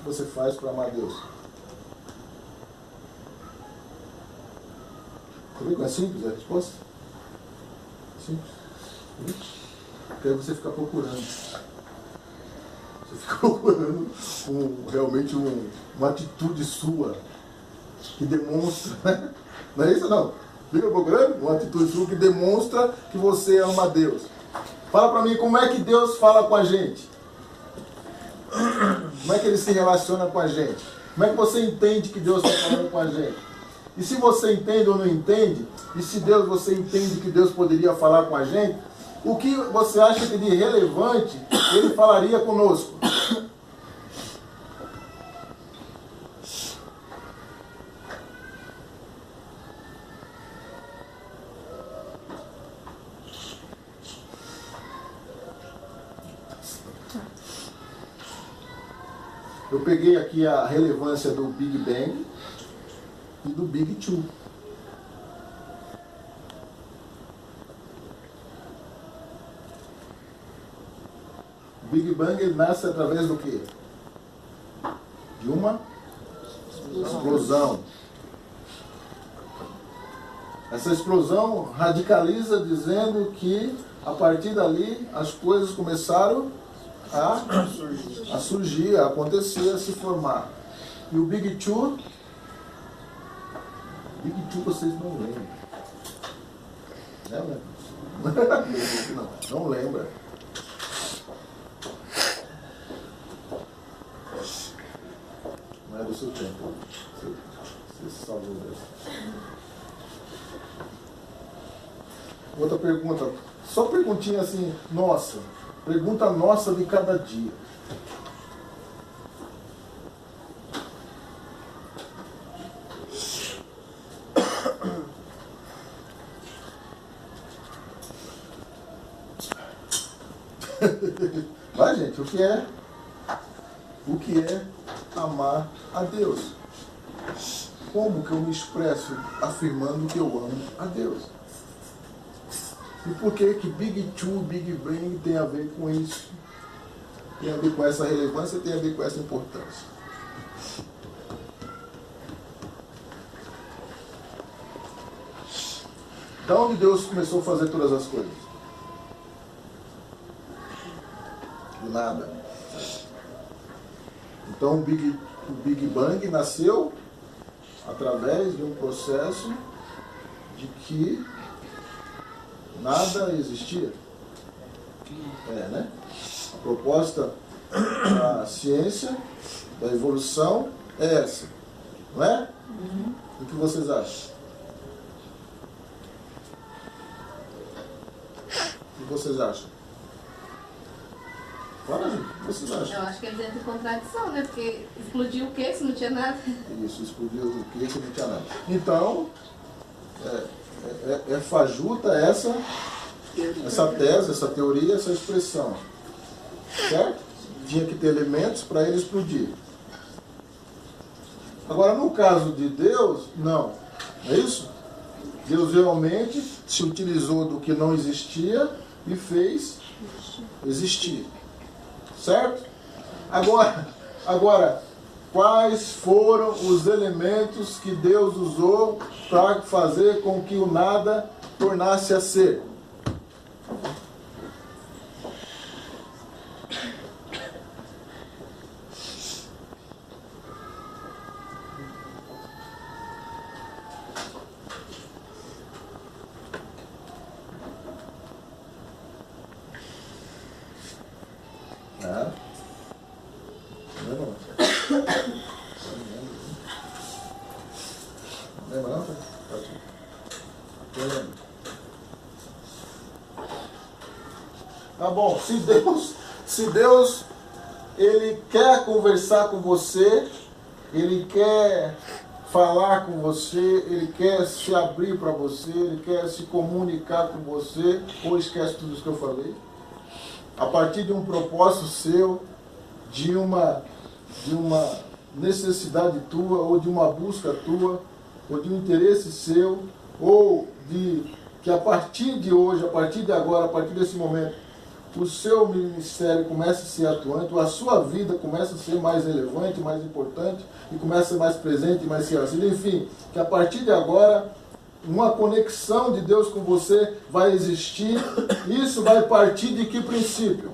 que você faz para amar Deus? Você vê como é simples a resposta? Simples. Porque aí você fica procurando. Você fica procurando realmente uma atitude sua que demonstra, né? Não é isso não? Fica procurando uma atitude sua que demonstra que você ama a Deus. Fala para mim, como é que Deus fala com a gente? Como é que Ele se relaciona com a gente? Como é que você entende que Deus está falando com a gente? E se você entende ou não entende, e se você entende que Deus poderia falar com a gente, o que você acha que de relevante Ele falaria conosco? Eu peguei aqui a relevância do Big Bang e do Big Two. O Big Bang ele nasce através do quê? De uma explosão. Essa explosão radicaliza dizendo que a partir dali as coisas começaram a surgir, a acontecer, a se formar. E o Big Two vocês não lembram. Lembra? Não lembra. Não é do seu tempo. Você se salvou dessa. Outra pergunta. Só perguntinha assim, nossa. Pergunta nossa de cada dia. Vai, gente, o que é amar a Deus? Como que eu me expresso afirmando que eu amo a Deus? E por que Big Two, Big Bang tem a ver com isso? Tem a ver com essa relevância, tem a ver com essa importância. Da onde Deus começou a fazer todas as coisas? Do nada. Então o Big Bang nasceu através de um processo de que nada existia. Né? A proposta da ciência, da evolução, é essa. Não é? O que vocês acham? O que vocês acham? Fala, gente. O que vocês acham? Eu acho que eles entram em contradição, né? Porque explodiu o quê se não tinha nada? Isso, explodiu o quê se não tinha nada. Então, é fajuta essa tese, essa teoria, essa expressão. Certo? Tinha que ter elementos para ele explodir. Agora, no caso de Deus, não. Não é isso? Deus realmente se utilizou do que não existia e fez existir. Certo? Agora, quais foram os elementos que Deus usou para fazer com que o nada tornasse a ser? Tá bom, se Deus ele quer conversar com você, ele quer falar com você, ele quer se abrir para você, ele quer se comunicar com você, ou esquece tudo isso que eu falei, a partir de um propósito seu, de uma necessidade tua, ou de uma busca tua, ou de um interesse seu, ou de que a partir de hoje, a partir de agora, a partir desse momento, o seu ministério começa a ser atuante, a sua vida começa a ser mais relevante, mais importante, e começa a ser mais presente, mais realizada. Enfim, que a partir de agora, uma conexão de Deus com você vai existir. Isso vai partir de que princípio?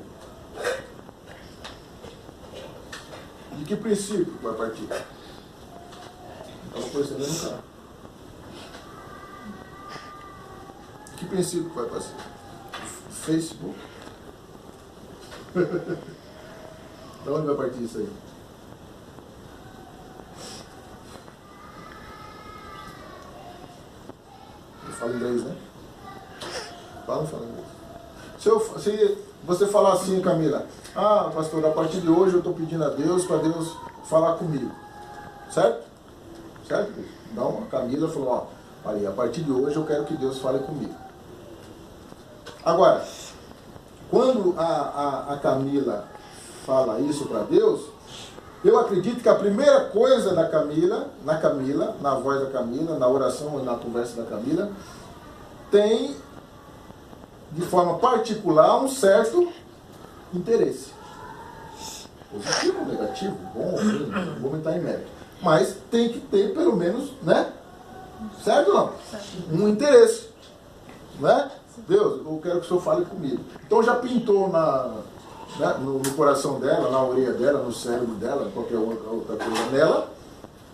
De que princípio vai partir? Estava percebendo, cara? De que princípio vai partir? Facebook? De onde vai partir isso aí? Eu falo inglês, né? Fala inglês. Se você falar assim, Camila, pastor, a partir de hoje eu estou pedindo a Deus para Deus falar comigo. Certo? Certo? Então a Camila falou, olha, a partir de hoje eu quero que Deus fale comigo. Agora, quando a Camila fala isso para Deus, eu acredito que a primeira coisa na voz da Camila, na oração e na conversa da Camila, tem, de forma particular, um certo interesse. Positivo, negativo, bom, ruim, não vou entrar em mérito. Mas tem que ter, pelo menos, né? Certo ou não? Um interesse. Né? Deus, eu quero que o Senhor fale comigo. Então já pintou no coração dela, na orelha dela, no cérebro dela, qualquer outra coisa nela,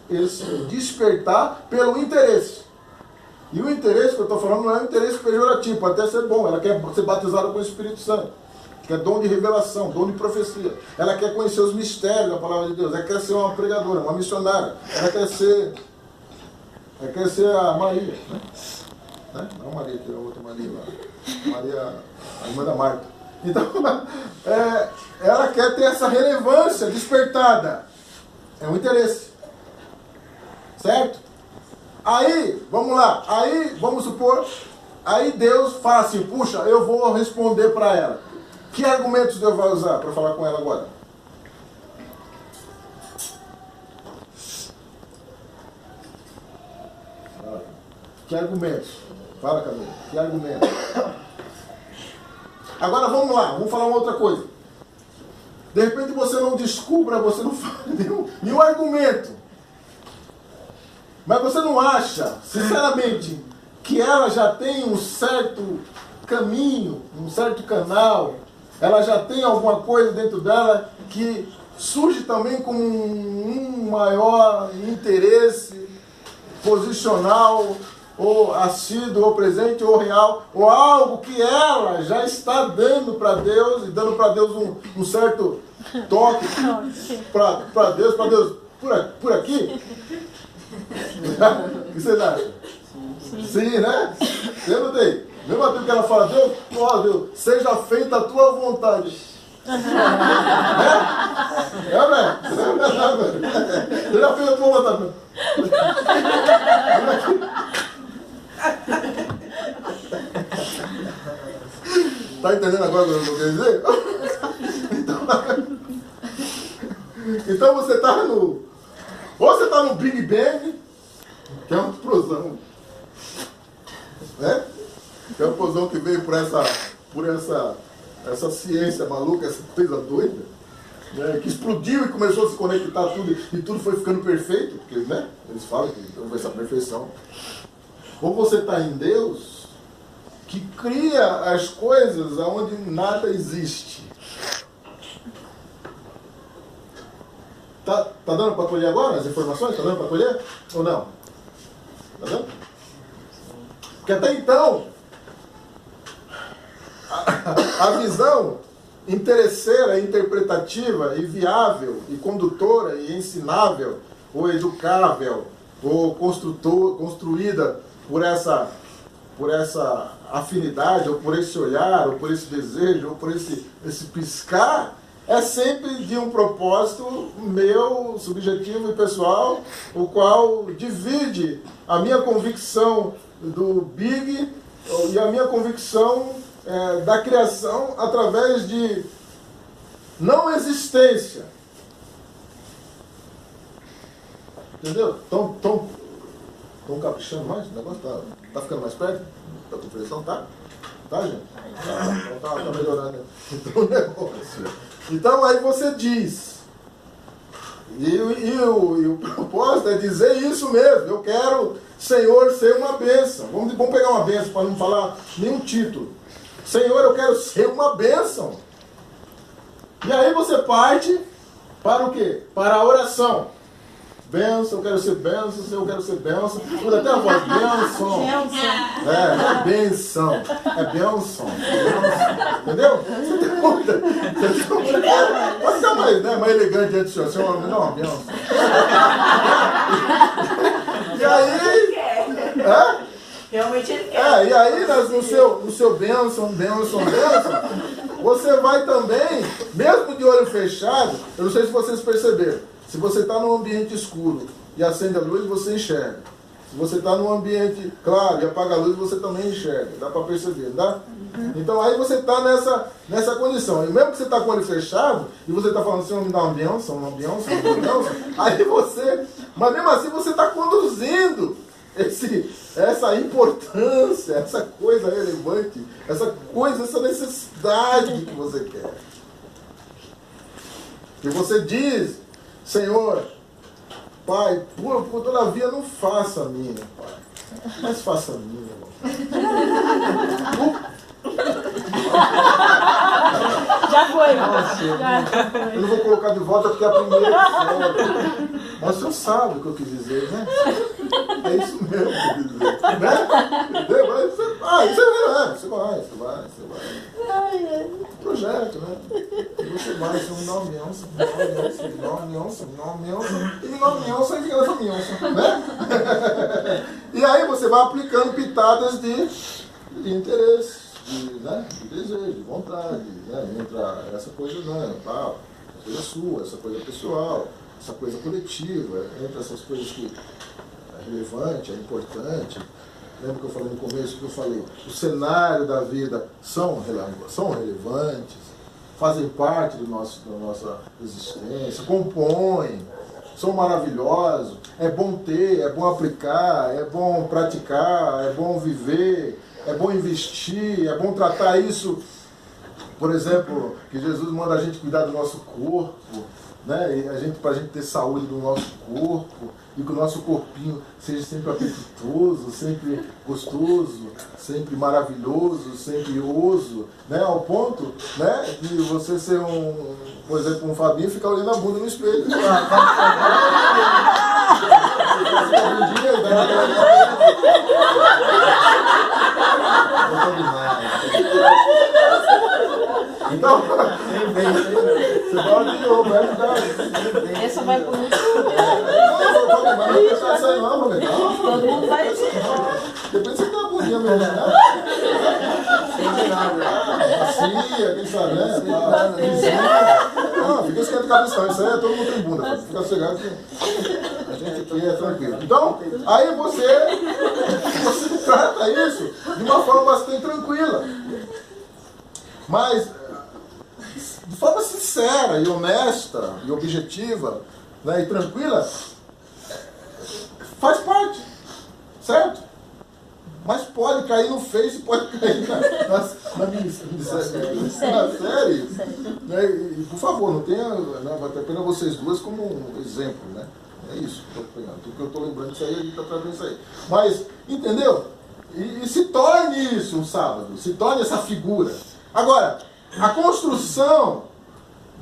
esse despertar pelo interesse. E o interesse que eu estou falando não é um interesse pejorativo, pode até ser bom. Ela quer ser batizada com o Espírito Santo, que é dom de revelação, dom de profecia. Ela quer conhecer os mistérios da palavra de Deus. Ela quer ser uma pregadora, uma missionária. Ela quer ser a Maria, né? Não a Maria, que é a outra Maria lá. Maria, a irmã da Marta. Então, ela quer ter essa relevância despertada. É um interesse. Certo? Aí, vamos lá. Aí, vamos supor, aí Deus fala assim, puxa, eu vou responder para ela. Que argumentos Deus vai usar para falar com ela agora? Que argumentos? Fala, Camila. Que argumentos? Agora vamos lá, vamos falar uma outra coisa. De repente você não descubra, você não fala nenhum argumento. Mas você não acha, sinceramente, que ela já tem um certo caminho, um certo canal, ela já tem alguma coisa dentro dela que surge também com um maior interesse posicional, ou assíduo, ou presente, ou real, ou algo que ela já está dando para Deus, e dando para Deus um certo toque para Deus, por aqui? O que vocês acham? Sim, né? Eu não tenho. Mesmo tempo que ela fala, Deus, seja feita a tua vontade. Né? Seja feita a tua vontade. Tá entendendo agora o que eu quero dizer? Então você está ou você está no Big Bang, que é uma explosão, né? Que é uma explosão que veio por essa ciência maluca, essa coisa doida, né? Que explodiu e começou a se conectar tudo, e tudo foi ficando perfeito, porque, né? Eles falam que houve essa perfeição. Ou você está em Deus, que cria as coisas onde nada existe. Tá dando para colher agora as informações? Tá dando para colher? Ou não? Tá dando? Porque até então, a visão interesseira, interpretativa e viável, e condutora, e ensinável, ou educável, ou construída por essa afinidade, ou por esse olhar, ou por esse desejo, ou por esse piscar, é sempre de um propósito meu, subjetivo e pessoal, o qual divide a minha convicção do Big e a minha convicção da criação através de não existência. Entendeu? Estão caprichando mais? O negócio tá ficando mais perto da compreensão, tá? Tá, gente? Então tá melhorando então, o negócio. Então aí você diz. E o propósito é dizer isso mesmo. Eu quero, Senhor, ser uma bênção. Vamos pegar uma bênção para não falar nenhum título. Senhor, eu quero ser uma bênção. E aí você parte para o quê? Para a oração. Bênção, eu quero ser bênção, Senhor, eu quero ser bênção. Muda até a voz, bênção. É, não é bênção, é bênção. Entendeu? Você tem muita. Pode ser mais, né, mais elegante diante do Senhor. Senhor, não, uma bênção. E aí. Realmente ele quer. E aí no seu bênção, você vai também, mesmo de olho fechado, eu não sei se vocês perceberam. Se você está num ambiente escuro e acende a luz, você enxerga. Se você está num ambiente claro e apaga a luz, você também enxerga. Dá para perceber, não dá? Então aí você está nessa condição. E mesmo que você está com o olho fechado, e você está falando, Senhor, me dá uma bênção, aí você... Mas mesmo assim você está conduzindo essa importância, essa coisa relevante, essa necessidade que você quer. E você diz... Senhor, Pai, por todavia não faça a minha, Pai, mas faça a minha, irmão. Já foi. Eu não vou colocar de volta porque é a primeira que mas o senhor sabe o que eu quis dizer, né? É isso mesmo que eu quis dizer, né? Você vai. Projeto, né? Você vai, você me dá uma aliança, me dá uma aliança, e fica nessa aliança, né? E aí você vai aplicando pitadas de interesse, de desejo, de vontade, né? Entra essa coisa essa coisa sua, essa coisa pessoal, essa coisa coletiva, entra essas coisas que é relevante, é importante. Lembra que eu falei no começo que eu falei? O cenário da vida são relevantes, fazem parte da nossa existência, compõem, são maravilhosos, é bom ter, é bom aplicar, é bom praticar, é bom viver, é bom investir, é bom tratar isso, por exemplo, que Jesus manda a gente cuidar do nosso corpo, né? E para a gente ter saúde do nosso corpo, e que o nosso corpinho seja sempre apetitoso, sempre gostoso, sempre maravilhoso, sempre oso, né? Ao ponto, né, de você ser por exemplo, um Fabinho e ficar olhando a bunda no espelho. Então, você pode ir, vai ajudar. Essa vai por muito. Todo mundo vai dizer. Depois você tem uma bundinha mesmo, né? Macia, quem sabe, né? Não, fica esquentando a cabeça, isso aí é todo mundo tem bunda. Fica sossegado que a gente aqui é tranquilo. Então, aí você trata isso de uma forma bastante tranquila. Mas, de forma sincera e honesta e objetiva, né, e tranquila, faz parte, certo? Mas pode cair no Face, pode cair na série. Né? E, por favor, não tenha, né, vale a pena vocês duas como um exemplo, né? É isso que eu estou pegando. Tudo que eu estou lembrando disso aí, a gente está tratando isso aí. Mas, entendeu? E se torne isso um sábado, se torne essa figura. Agora, a construção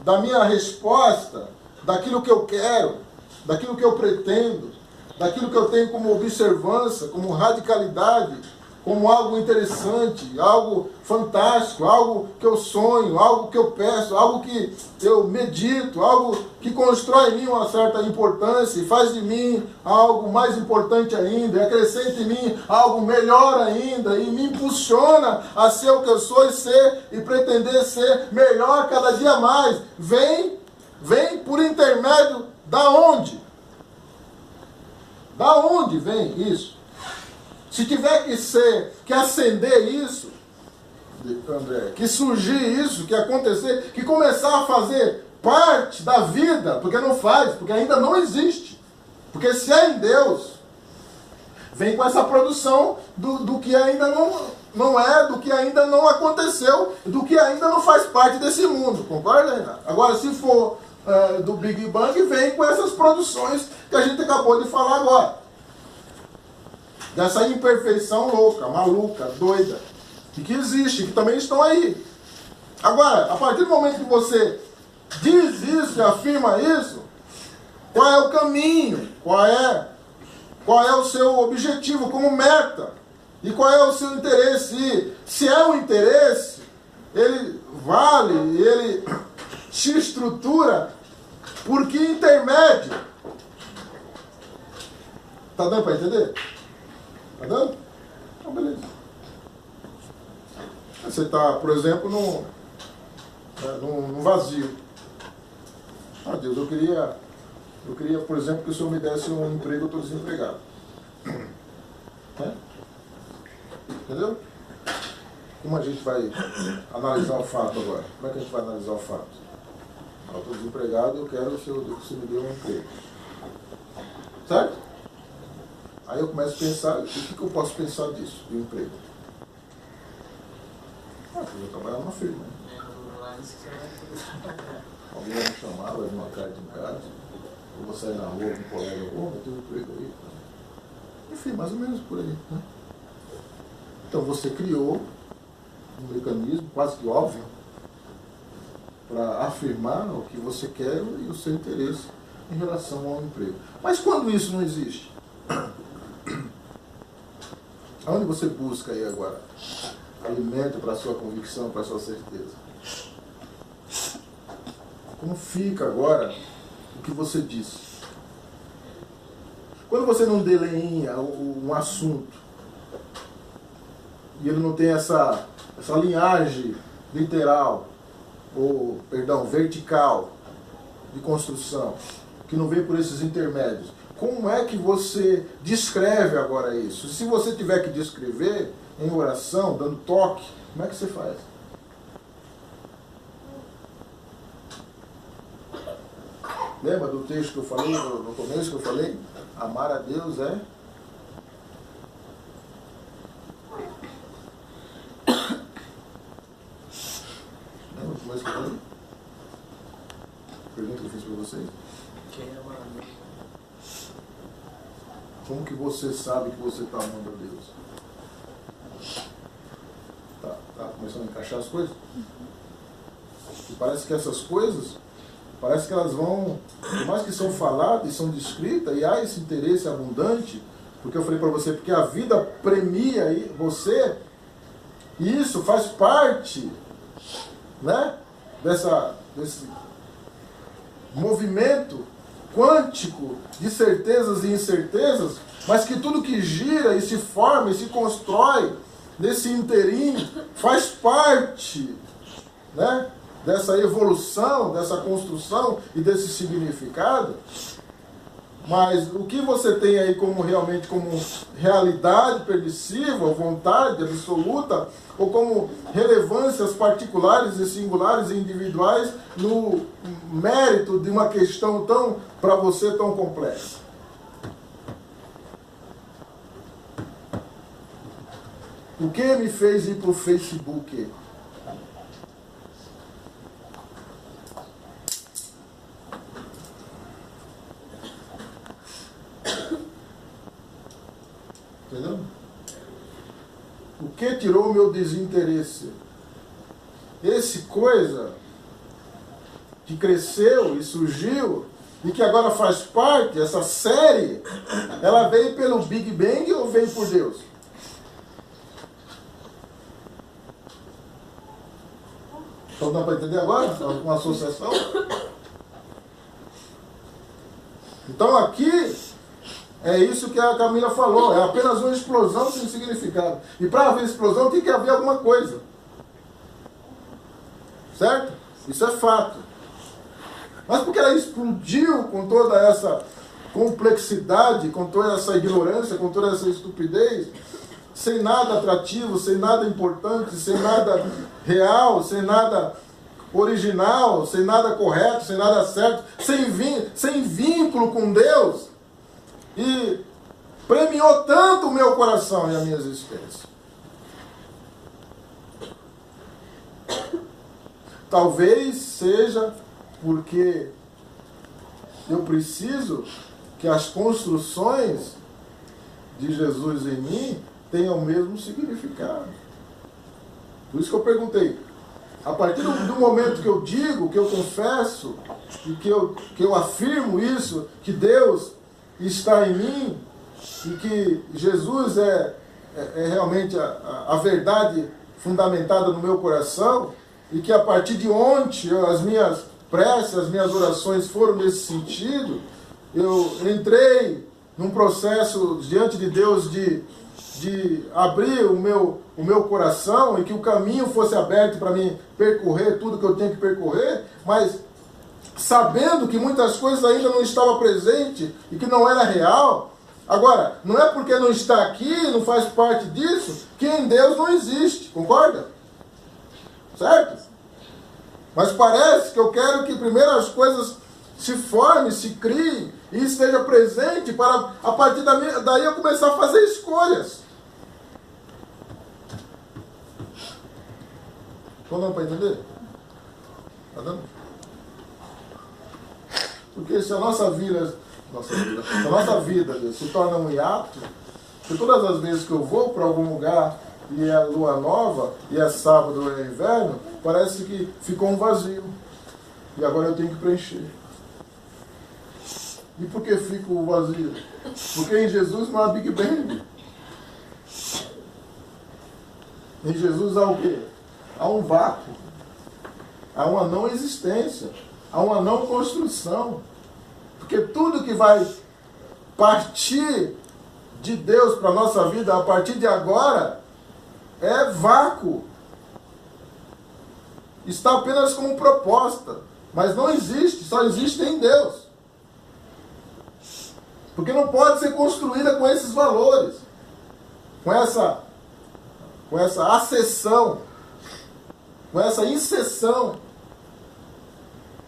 da minha resposta, daquilo que eu quero, daquilo que eu pretendo, daquilo que eu tenho como observância, como radicalidade, como algo interessante, algo fantástico, algo que eu sonho, algo que eu peço, algo que eu medito, algo que constrói em mim uma certa importância e faz de mim algo mais importante ainda, e acrescenta em mim algo melhor ainda, e me impulsiona a ser o que eu sou e pretender ser melhor cada dia mais. Vem por intermédio da onde? Da onde vem isso? Se tiver que acender isso, André, que surgir isso, que acontecer, que começar a fazer parte da vida, porque não faz, porque ainda não existe. Porque se é em Deus, vem com essa produção do que ainda não é do que ainda não aconteceu, do que ainda não faz parte desse mundo. Concorda, Renato? Agora, se for do Big Bang, vem com essas produções que a gente acabou de falar agora. Dessa imperfeição louca, maluca, doida, que existe, que também estão aí. Agora, a partir do momento que você diz isso e afirma isso, qual é o caminho? Qual é o seu objetivo como meta? E qual é o seu interesse? E se é um interesse, ele vale, ele se estrutura por que intermédio? Tá dando para entender? Tá dando? Então, beleza. Você está, por exemplo, num vazio. Ah, Deus, eu queria, por exemplo, que o Senhor me desse um emprego, eu estou desempregado. Entendeu? Como a gente vai analisar o fato agora? Como é que a gente vai analisar o fato? Eu estou desempregado, eu quero que você me dê um emprego. Certo? Aí eu começo a pensar, o que eu posso pensar disso, de um emprego? Eu vou trabalhar numa firma. Alguém vai me chamar, vai vir uma carta em casa, eu vou sair na rua com um colega, vai ter um emprego aí. Enfim, mais ou menos por aí. Né? Então você criou um mecanismo quase que óbvio para afirmar o que você quer e o seu interesse em relação ao emprego. Mas quando isso não existe? Aonde você busca aí agora alimento para a sua convicção, para a sua certeza? Como fica agora o que você disse? Quando você não delinha um assunto e ele não tem essa linhagem literal, ou, perdão, vertical de construção, que não vem por esses intermédios, como é que você descreve agora isso? Se você tiver que descrever em oração, dando toque, como é que você faz? Lembra do texto que eu falei, no começo que eu falei? Amar a Deus é... Lembra do começo que eu falei? Pergunta que eu fiz para vocês. Quem ama a Deus? Como que você sabe que você está amando a Deus? Tá começando a encaixar as coisas? E parece que essas coisas, parece que elas vão, por mais que são faladas e são descritas, e há esse interesse abundante, porque eu falei para você, porque a vida premia você, e isso faz parte, né, desse movimento quântico de certezas e incertezas, mas que tudo que gira e se forma e se constrói nesse inteirinho faz parte, né, dessa evolução, dessa construção e desse significado. Mas o que você tem aí como realmente como realidade permissiva, vontade absoluta, ou como relevâncias particulares e singulares e individuais no mérito de uma questão tão, para você, tão complexa? O que me fez ir para o Facebook? Entendeu? O que tirou o meu desinteresse? Esse coisa que cresceu e surgiu e que agora faz parte, essa série, ela veio pelo Big Bang ou veio por Deus? Então dá para entender agora? Uma associação? Então aqui é isso que a Camila falou, é apenas uma explosão sem significado. E para haver explosão tem que haver alguma coisa. Certo? Isso é fato. Mas porque ela explodiu com toda essa complexidade, com toda essa ignorância, com toda essa estupidez, sem nada atrativo, sem nada importante, sem nada real, sem nada original, sem nada correto, sem nada certo, sem vínculo com Deus, e premiou tanto o meu coração e a minha existência. talvez seja porque eu preciso que as construções de Jesus em mim tenham o mesmo significado. Por isso que eu perguntei. A partir do momento que eu digo, que eu confesso, e que eu afirmo isso, que Deus está em mim, e que Jesus é realmente a verdade fundamentada no meu coração, e que a partir de ontem as minhas preces, as minhas orações foram nesse sentido, eu entrei num processo diante de Deus de abrir o meu coração e que o caminho fosse aberto para mim percorrer tudo que eu tenho que percorrer, mas sabendo que muitas coisas ainda não estavam presentes e que não era real. Agora, não é porque não está aqui, não faz parte disso, que em Deus não existe, concorda? Certo? Mas parece que eu quero que primeiro as coisas se formem, se criem e esteja presente para a partir daí eu começar a fazer escolhas. Estou dando para entender? Está dando? Porque se a nossa vida se torna um hiato, porque todas as vezes que eu vou para algum lugar e é lua nova, e é sábado ou é inverno, parece que ficou um vazio. E agora eu tenho que preencher. E por que fica o vazio? Porque em Jesus não há Big Bang. Em Jesus há o quê? Há um vácuo. Há uma não existência. Há uma não construção. Porque tudo que vai partir de Deus para a nossa vida a partir de agora é vácuo. Está apenas como proposta. Mas não existe, só existe em Deus. Porque não pode ser construída com esses valores. Com essa acessão. Com essa inserção.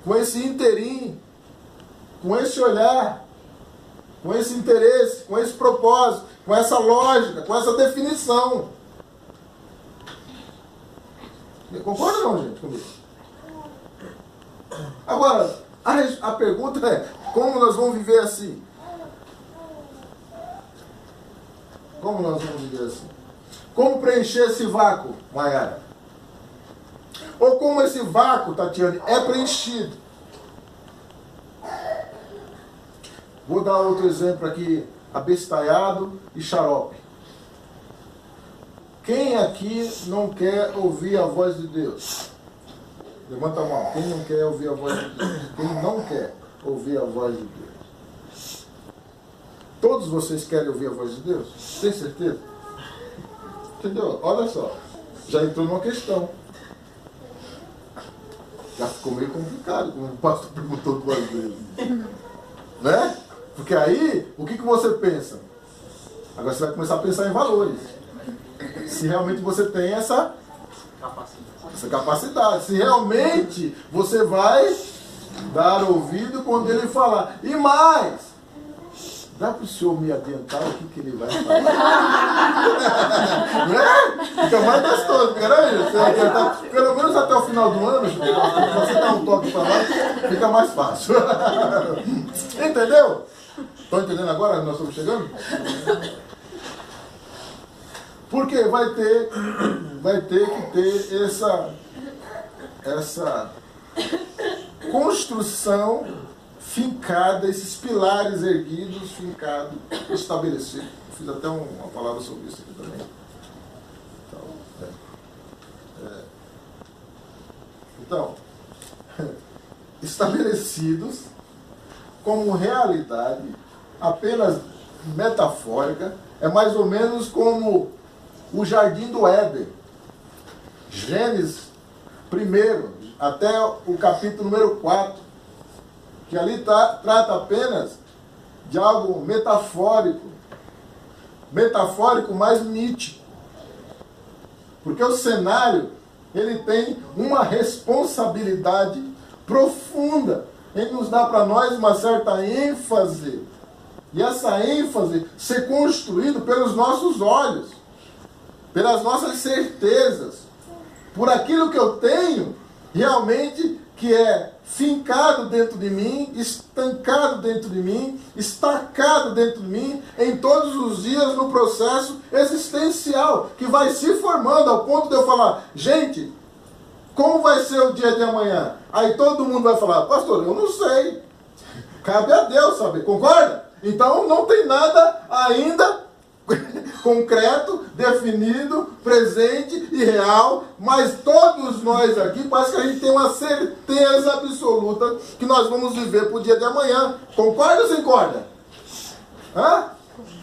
Com esse interim. Com esse olhar. Com esse interesse. Com esse propósito. Com essa lógica. Com essa definição. Concorda ou não, gente, comigo? Agora, a pergunta é, como nós vamos viver assim? Como nós vamos viver assim? Como preencher esse vácuo, Maiara? Ou como esse vácuo, Tatiane, é preenchido? Vou dar outro exemplo aqui, abestalhado e xarope. Quem aqui não quer ouvir a voz de Deus? Levanta a mão. Quem não quer ouvir a voz de Deus? Quem não quer ouvir a voz de Deus? Todos vocês querem ouvir a voz de Deus? Tem certeza? Entendeu? Olha só. Já entrou numa questão. Já ficou meio complicado, como o pastor perguntou 2 vezes. Né? Porque aí, o que você pensa? Agora você vai começar a pensar em valores. Se realmente você tem essa capacidade. Se realmente você vai dar ouvido quando ele falar. E mais, dá para o senhor me adiantar o que ele vai falar? Né? Fica mais gostoso, né? Você adiantar, pelo menos até o final do ano, você dá um toque para lá, fica mais fácil. Entendeu? Estão entendendo agora que nós estamos chegando? Porque vai ter que ter essa construção fincada, esses pilares erguidos, fincados, estabelecidos. Fiz até uma palavra sobre isso aqui também. Então, estabelecidos como realidade apenas metafórica, é mais ou menos como o Jardim do Éden. Gênesis 1 até o capítulo número 4, que ali trata apenas de algo metafórico, mais mítico. Porque o cenário, ele tem uma responsabilidade profunda em nos dar para nós uma certa ênfase. E essa ênfase ser construída pelos nossos olhos, pelas nossas certezas, por aquilo que eu tenho realmente que é fincado dentro de mim, estancado dentro de mim, estacado dentro de mim, em todos os dias no processo existencial, que vai se formando ao ponto de eu falar, gente, como vai ser o dia de amanhã? Aí todo mundo vai falar, pastor, eu não sei. Cabe a Deus saber, concorda? Então não tem nada ainda concreto, definido, presente e real, mas todos nós aqui, parece que a gente tem uma certeza absoluta que nós vamos viver para o dia de amanhã. Concorda ou sem corda? Hã?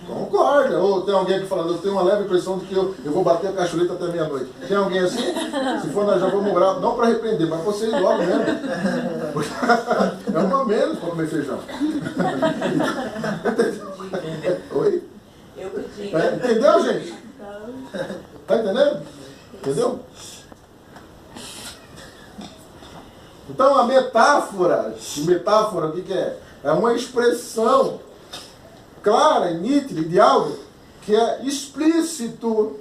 Concorda. Ou tem alguém aqui falando, eu tenho uma leve impressão de que eu vou bater a cachorrita até meia-noite. Tem alguém assim? Se for, nós já vamos orar, não para repreender, mas para você ir logo mesmo. É uma menos para comer feijão. Oi? Entendeu, gente? Tá entendendo? Entendeu? Então a metáfora, o que é? É uma expressão clara e nítida de algo que é explícito,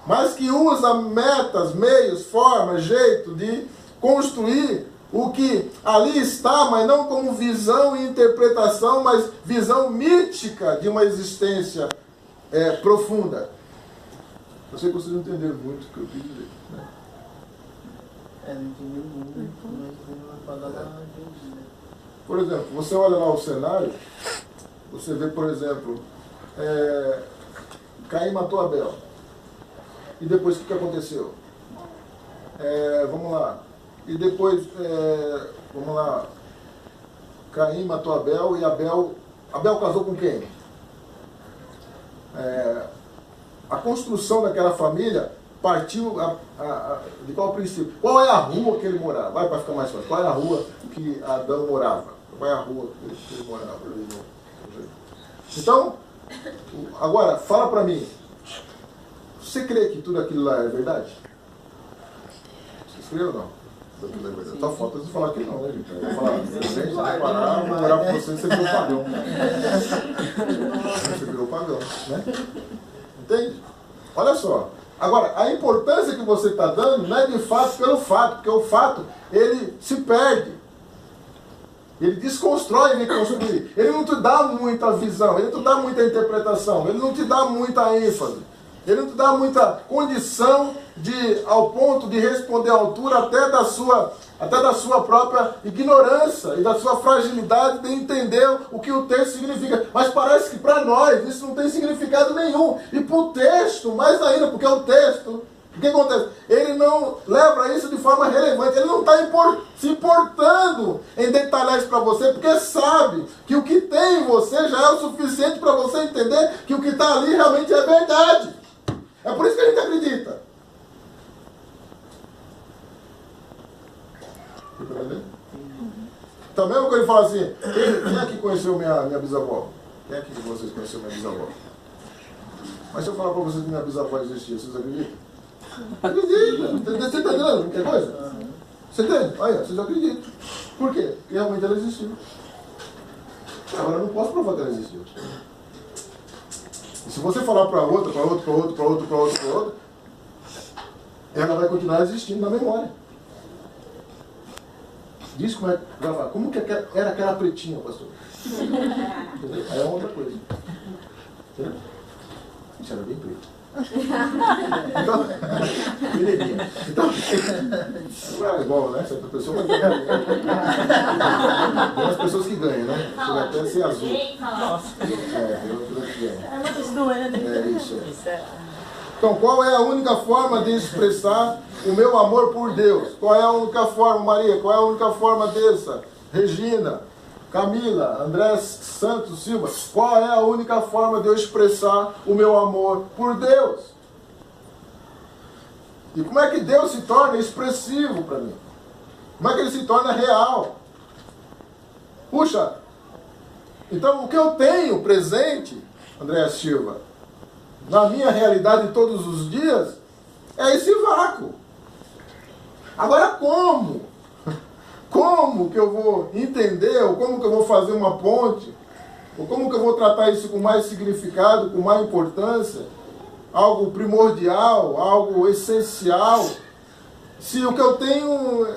mas que usa metas, meios, formas, jeito de construir o que ali está, mas não como visão e interpretação, mas visão mítica de uma existência profunda. Eu sei que vocês não entenderam muito o que eu quis dizer. Né? Não entendi muito, mas vai dar uma entendida. Por exemplo, você olha lá o cenário, você vê, por exemplo, Caim matou Abel. E depois o que aconteceu? Vamos lá. E depois, vamos lá, Caim matou Abel e Abel casou com quem? A construção daquela família partiu de qual princípio? Qual é a rua que ele morava? Vai para ficar mais fácil. Qual é a rua que Adão morava? Qual é a rua que ele morava? Então, agora, fala para mim. Você crê que tudo aquilo lá é verdade? Você crê ou não? Só falta você falar que não, né, gente? Eu vou falar, gente, vai parar, vou orar por você virou pagão. Você virou pagão, né? Entende? Olha só. Agora, a importância que você está dando não é de fato pelo fato, porque o fato, ele se perde. Ele desconstrói em reconstruir. Ele não te dá muita visão, ele não te dá muita interpretação, ele não te dá muita ênfase. Ele não te dá muita condição ao ponto de responder à altura até da sua própria ignorância e da sua fragilidade de entender o que o texto significa. Mas parece que para nós isso não tem significado nenhum. E para o texto, mais ainda, porque o texto, o que acontece? Ele não leva isso de forma relevante. Ele não está se importando em detalhar isso para você, porque sabe que o que tem em você já é o suficiente para você entender que o que está ali realmente é verdade. É por isso que a gente acredita. Então, mesmo quando ele fala assim, quem aqui conheceu minha bisavó? Quem aqui de vocês conheceu minha bisavó? Mas se eu falar para vocês que minha bisavó existia, vocês acreditam? Acreditam. Você está entendendo? Não quer coisa? Você entende? Olha, vocês acreditam. Por quê? Porque realmente ela existiu. Agora eu não posso provar que ela existiu. E se você falar para outra, ela vai continuar existindo na memória. Diz como é. Como que era aquela pretinha, pastor? Entendeu? Aí é outra coisa. Entendeu? Isso era bem preto. Então, mineirinha. Então, não é igual, né? Certa pessoa vai ganhar. Tem umas pessoas que ganham, né? Chega até a ser azul. Tem outras que ganham. É isso. Então, qual é a única forma de expressar o meu amor por Deus? Qual é a única forma, Maria? Qual é a única forma dessa? Regina, Camila, André Santos Silva. Qual é a única forma de eu expressar o meu amor por Deus? E como é que Deus se torna expressivo para mim? Como é que ele se torna real? Puxa, então o que eu tenho presente, André Silva, na minha realidade todos os dias, é esse vácuo. Agora como? Como que eu vou entender, ou como que eu vou fazer uma ponte, ou como que eu vou tratar isso com mais significado, com mais importância, algo primordial, algo essencial, se o que eu tenho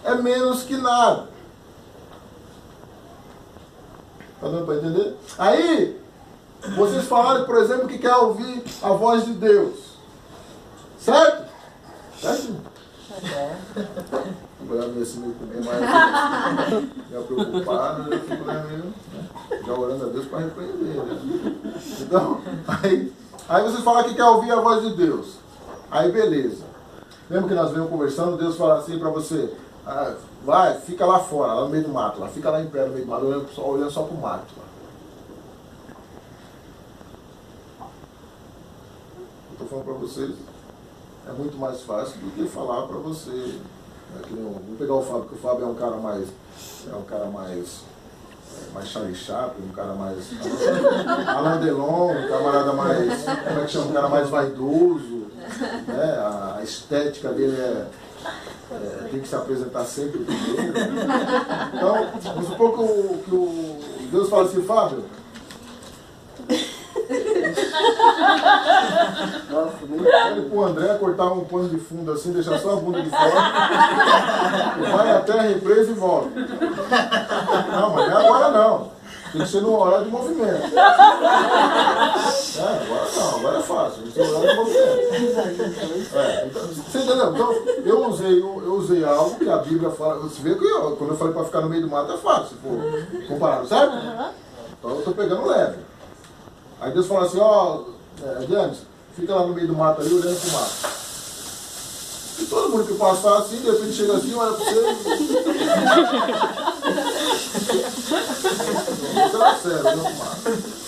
é menos que nada. Tá dando para entender? Aí, vocês falaram, por exemplo, que quer ouvir a voz de Deus. Certo? Certo? Agora nesse meio comer mais já preocupado, eu fico meio, já orando a Deus para repreender. Né? Então, aí vocês falam que quer ouvir a voz de Deus. Aí beleza. Lembra que nós vemos conversando, Deus fala assim para você, vai, fica lá fora, lá no meio do mato, lá, fica lá em pé no meio do mato, olhando só para o mato. Lá. Eu estou falando para vocês, é muito mais fácil do que falar para você. Vou pegar o Fábio, porque o Fábio é um cara mais Charlie Chaplin, um cara mais Alain Delon, um camarada mais, como é que chama, um cara mais vaidoso, né? A estética dele tem que se apresentar sempre primeiro. Então, vamos supor que o Deus fala assim, Fábio, ele pro André cortar um pano de fundo assim, deixar só a bunda de fora, vai até a represa e volta. Não, mas não é agora não. Tem que ser no horário de movimento. Agora não, agora é fácil. Tem que ser no horário de movimento. Então, você entendeu? Então, eu usei algo que a Bíblia fala. Você vê que quando eu falei para ficar no meio do mato é fácil, se for comparado, certo? Então eu estou pegando leve. Aí Deus fala assim, Dianes, fica lá no meio do mato ali, olhando pro mato. E todo mundo que passar assim, de repente chega assim, olha pra você. Será sério, olhando pro mato.